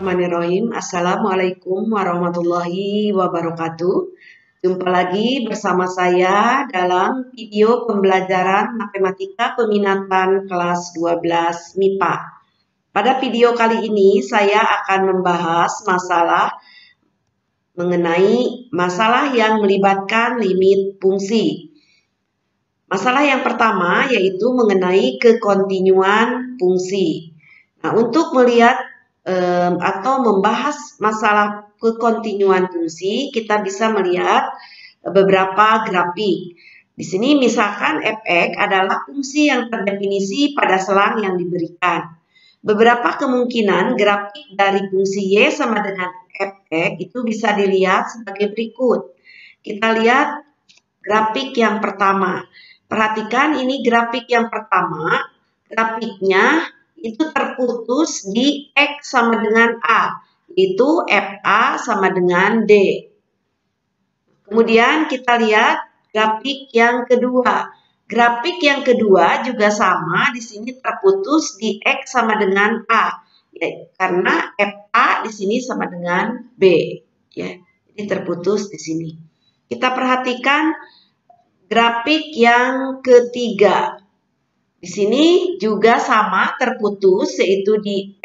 Bismillahirrahmanirrahim. Assalamualaikum warahmatullahi wabarakatuh. Jumpa lagi bersama saya dalam video pembelajaran Matematika Peminatan kelas 12 MIPA. Pada video kali ini saya akan membahas mengenai masalah yang melibatkan limit fungsi. Masalah yang pertama yaitu mengenai kekontinuan fungsi. Nah, untuk melihat atau membahas masalah kekontinuan fungsi, kita bisa melihat beberapa grafik. Di sini misalkan f(x) adalah fungsi yang terdefinisi pada selang yang diberikan. Beberapa kemungkinan grafik dari fungsi y sama dengan f(x) itu bisa dilihat sebagai berikut. Kita lihat grafik yang pertama. Perhatikan ini grafik yang pertama, grafiknya itu terputus di X sama dengan A, itu FA sama dengan D. Kemudian kita lihat grafik yang kedua. Grafik yang kedua juga sama, di sini terputus di X sama dengan A, ya, karena FA di sini sama dengan B. Ya, jadi terputus di sini. Kita perhatikan grafik yang ketiga. Di sini juga sama terputus, yaitu di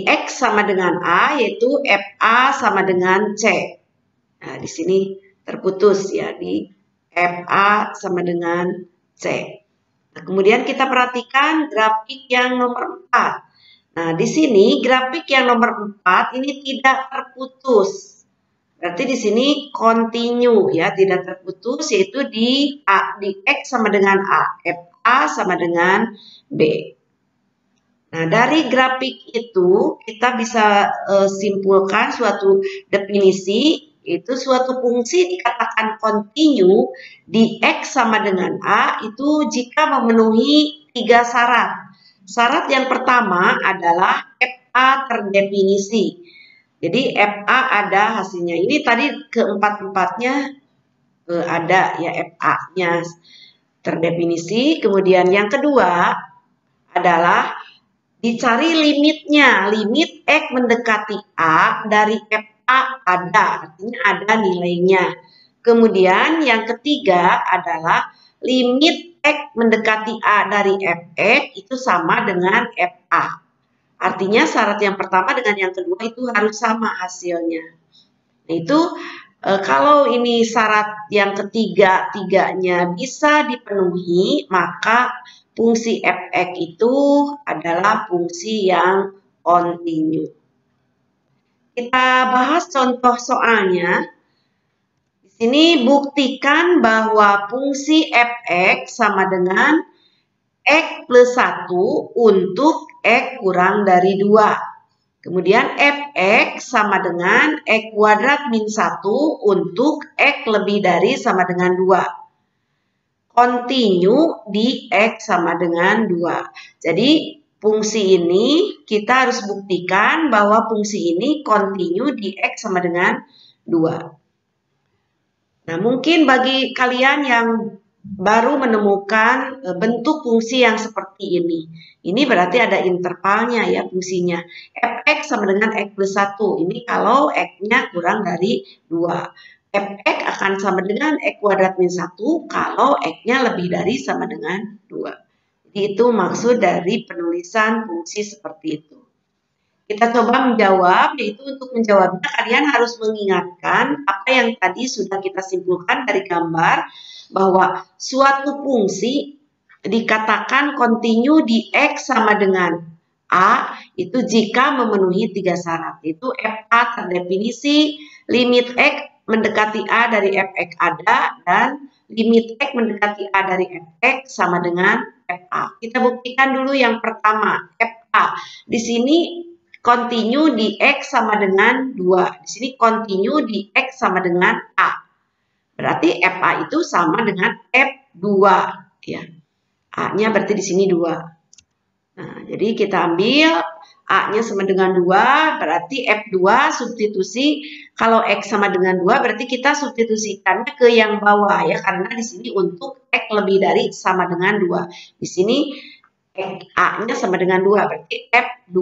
X sama dengan A, yaitu FA sama dengan C. Nah, di sini terputus ya, di FA sama dengan C. Nah, kemudian kita perhatikan grafik yang nomor 4. Nah, di sini grafik yang nomor 4 ini tidak terputus. Berarti di sini continue ya, tidak terputus, yaitu di X sama dengan A, FA sama dengan B. Nah, dari grafik itu kita bisa simpulkan suatu definisi, itu suatu fungsi dikatakan continue di X sama dengan A itu jika memenuhi 3 syarat. Syarat yang pertama adalah FA terdefinisi. Jadi FA ada hasilnya. Ini tadi keempat-empatnya ada ya, FA-nya terdefinisi. Kemudian yang kedua adalah dicari limitnya. Limit X mendekati A dari FA ada, artinya ada nilainya. Kemudian yang ketiga adalah limit X mendekati A dari Fx itu sama dengan FA. Artinya syarat yang pertama dengan yang kedua itu harus sama hasilnya. Nah, itu kalau ini syarat yang ketiga-tiganya bisa dipenuhi, maka fungsi fx itu adalah fungsi yang kontinu. Kita bahas contoh soalnya. Di sini buktikan bahwa fungsi fx sama dengan X plus 1 untuk X kurang dari 2. Kemudian fx sama dengan X kuadrat min 1 untuk X lebih dari sama dengan 2. Continue di X sama dengan 2. Jadi fungsi ini kita harus buktikan bahwa fungsi ini continue di X sama dengan 2. Nah, mungkin bagi kalian yang baru menemukan bentuk fungsi yang seperti ini. Ini berarti ada intervalnya ya fungsinya. Fx sama dengan X plus 1. Ini kalau X-nya kurang dari 2. Fx akan sama dengan X kuadrat min 1 kalau X-nya lebih dari sama dengan 2. Jadi itu maksud dari penulisan fungsi seperti itu. Kita coba menjawab, yaitu untuk menjawabnya kalian harus mengingatkan apa yang tadi sudah kita simpulkan dari gambar, bahwa suatu fungsi dikatakan continue di X sama dengan A itu jika memenuhi 3 syarat. Itu FA terdefinisi, limit X mendekati A dari Fx ada, dan limit X mendekati A dari Fx sama dengan FA. Kita buktikan dulu yang pertama, FA. Di sini continue di X sama dengan 2. Di sini continue di X sama dengan A. Berarti FA itu sama dengan F2 ya. A-nya berarti di sini 2. Nah, jadi kita ambil A-nya sama dengan 2, berarti F2 substitusi. Kalau X sama dengan 2 berarti kita substitusikannya ke yang bawah ya, karena di sini untuk X lebih dari sama dengan 2. Di sini A-nya sama dengan 2, berarti F2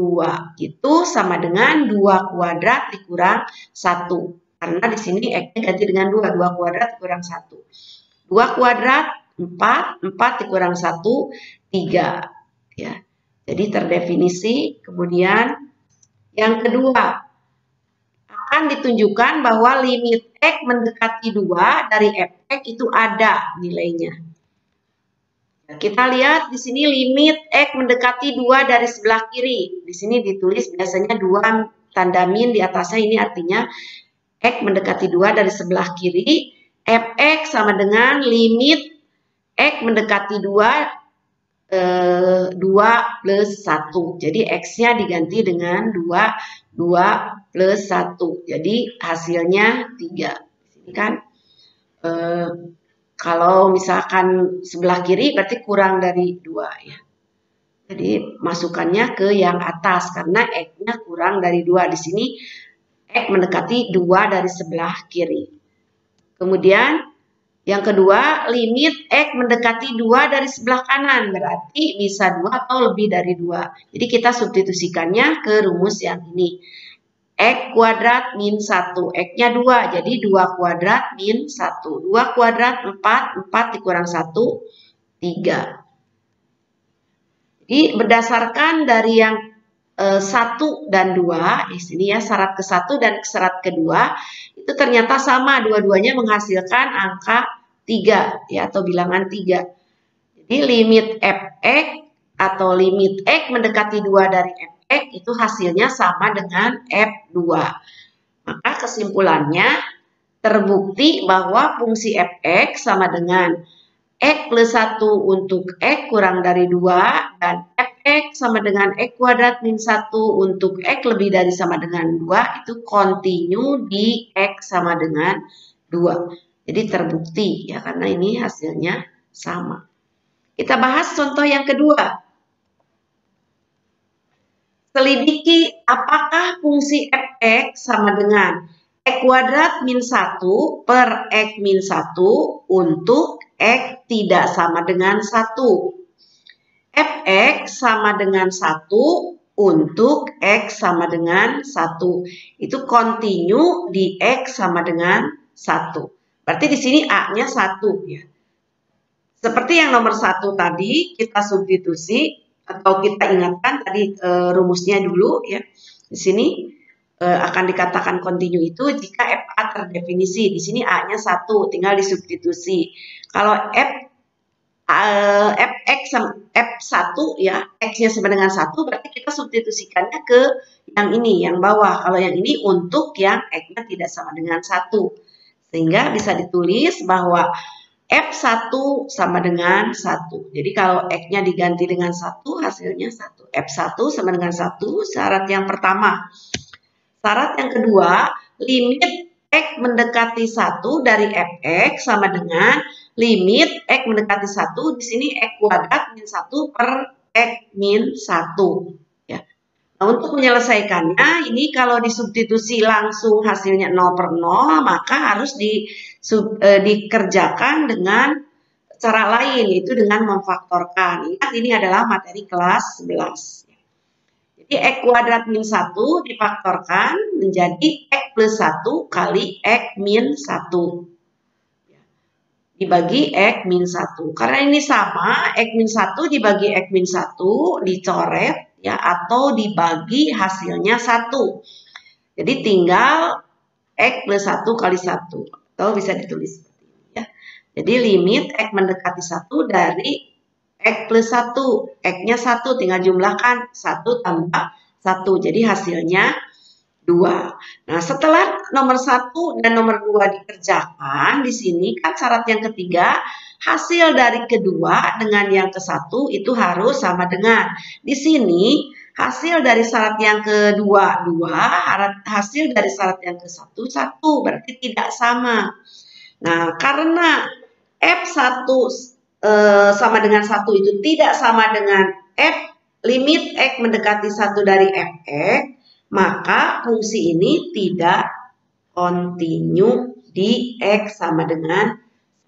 itu sama dengan 2 kuadrat dikurang 1. Karena di sini X-nya ganti dengan 2, 2 kuadrat dikurang 1. 2 kuadrat, 4, 4 dikurang 1, 3. Ya. Jadi terdefinisi, kemudian yang kedua, akan ditunjukkan bahwa limit X mendekati 2 dari Fx itu ada nilainya. Kita lihat di sini limit X mendekati 2 dari sebelah kiri. Di sini ditulis biasanya 2 tanda min di atasnya, ini artinya X mendekati 2 dari sebelah kiri. Fx sama dengan limit X mendekati 2, 2 plus 1. Jadi X-nya diganti dengan 2, 2 plus 1. Jadi hasilnya 3. Ini kan kalau misalkan sebelah kiri berarti kurang dari 2 ya. Jadi masukkannya ke yang atas karena X-nya kurang dari 2. Di sini X mendekati 2 dari sebelah kiri. Kemudian yang kedua, limit X mendekati 2 dari sebelah kanan. Berarti bisa 2 atau lebih dari 2. Jadi kita substitusikannya ke rumus yang ini. X kuadrat min 1, X-nya 2, jadi 2 kuadrat min 1. 2 kuadrat 4, 4 dikurang 1, 3. Jadi berdasarkan dari yang 1 dan 2, di sini ya syarat ke-1 dan syarat kedua, itu ternyata sama, dua-duanya menghasilkan angka 3, ya, atau bilangan 3. Jadi limit Fx atau limit X mendekati 2 dari Fx itu hasilnya sama dengan F2. Maka kesimpulannya terbukti bahwa fungsi Fx sama dengan X plus 1 untuk X kurang dari 2 dan Fx sama dengan X kuadrat min 1 untuk X lebih dari sama dengan 2 itu kontinu di X sama dengan 2. Jadi terbukti ya karena ini hasilnya sama. Kita bahas contoh yang kedua. Selidiki apakah fungsi Fx sama dengan X kuadrat min 1 per X min 1 untuk X tidak sama dengan 1. Fx sama dengan 1 untuk X sama dengan 1. Itu kontinu di X sama dengan 1. Berarti di sini A-nya 1 ya. Seperti yang nomor 1 tadi kita substitusi atau kita ingatkan tadi rumusnya dulu ya. Di sini akan dikatakan kontinu itu jika FA terdefinisi. Di sini A-nya 1, tinggal disubstitusi. Kalau Fx F1 ya, X-nya sama dengan 1, berarti kita substitusikannya ke yang ini, yang bawah. Kalau yang ini untuk yang X-nya tidak sama dengan 1. Sehingga bisa ditulis bahwa F1 sama dengan 1. Jadi kalau X-nya diganti dengan 1, hasilnya 1. F1 sama dengan 1, syarat yang pertama. Syarat yang kedua, limit X mendekati 1 dari Fx sama dengan limit X mendekati 1, di sini X kuadrat min 1 per X min 1. Ya. Nah, untuk menyelesaikannya, ini kalau disubstitusi langsung hasilnya 0 per 0, maka harus dikerjakan dengan cara lain, yaitu dengan memfaktorkan. Ingat, ini adalah materi kelas 11. Jadi X kuadrat min 1 difaktorkan menjadi X plus 1 kali X min 1. Dibagi X min 1. Karena ini sama, X min 1 dibagi X min 1 dicoret ya, atau dibagi hasilnya 1. Jadi tinggal X plus 1 kali 1. Atau bisa ditulis seperti ini ya. Jadi limit X mendekati 1 dari X plus 1. X-nya 1, tinggal jumlahkan 1 tambah 1. Jadi hasilnya 2. Nah, setelah nomor 1 dan nomor 2 dikerjakan, di sini kan syarat yang ketiga, hasil dari kedua dengan yang ke 1 itu harus sama dengan. Di sini, hasil dari syarat yang kedua 2, hasil dari syarat yang ke 1, 1. Berarti tidak sama. Nah, karena F1 sama dengan 1 itu tidak sama dengan limit X mendekati 1 dari Fx, maka fungsi ini tidak kontinu di X sama dengan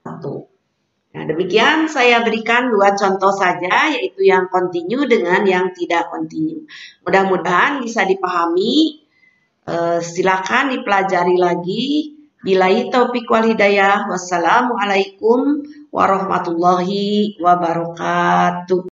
1. Nah, Demikian saya berikan 2 contoh saja, yaitu yang kontinu dengan yang tidak kontinu. Mudah-mudahan bisa dipahami. Silakan dipelajari lagi. Billahi taufiq wal hidayah. Wassalamualaikum warahmatullahi wabarakatuh.